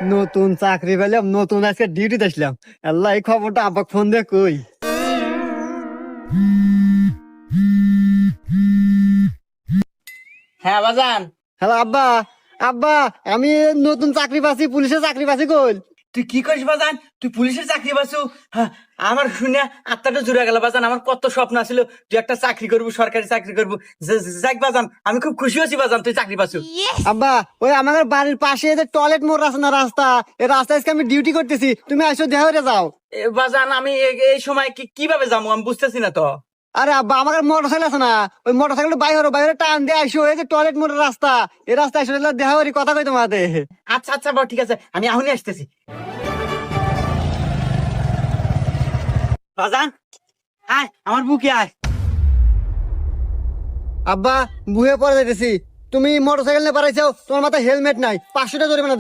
নতুন চাকরি পেলাম, নতুন আজকে ডিউটিতে আসলাম। আল্লাহ, এই খবরটা আব্বা ফোন দিয়ে কই। হ্যাঁ বাজান। হ্যালো আব্বা। আব্বা, আমি নতুন চাকরি পাচ্ছি, পুলিশের চাকরি পাচ্ছি। কই? তুই কি করিস বাজান? তুই পুলিশের চাকরি পাচ্ছু? হ্যাঁ, আমার শুনে আত্মাটা জুড়ে গেল বাজান। আমার কত স্বপ্ন ছিল তুই একটা চাকরি করবি, সরকারি চাকরি করবি। যাক বাজান, আমি খুব খুশি হয়েছি বাজান তুই চাকরি পাচ্ছু। আব্বা, ওই আমাদের বাড়ির পাশে যে টয়লেট মোড় আছে না, রাস্তা, এই রাস্তায় আজকে আমি ডিউটি করতেছি। তুমি আসো, দেখা হয়ে যাও। বাজান আমি এই সময় কিভাবে যাবো আমি বুঝতেছি না তো। আরে আব্বা, আমার মোটর সাইকেল আছে না, ওই মোটর সাইকেল বাইরে বাইরে টান দিয়ে আসো। এই যে টয়লেট মোড়ের রাস্তা, এই রাস্তায় আসো, দেখা করি, কথা কই তোমাদের। আচ্ছা আচ্ছা বাবা, ঠিক আছে, আমি এখনই আসতেছি। বাজান আয়, আমার বুকে আয়। আব্বা, বুয়ে পরে যাইতেছি। তুমি মোটর সাইকেল নিয়ে পারাইছো, তোমার মাথায় হেলমেট নাই, 500 টাকা জরিমানা দাও।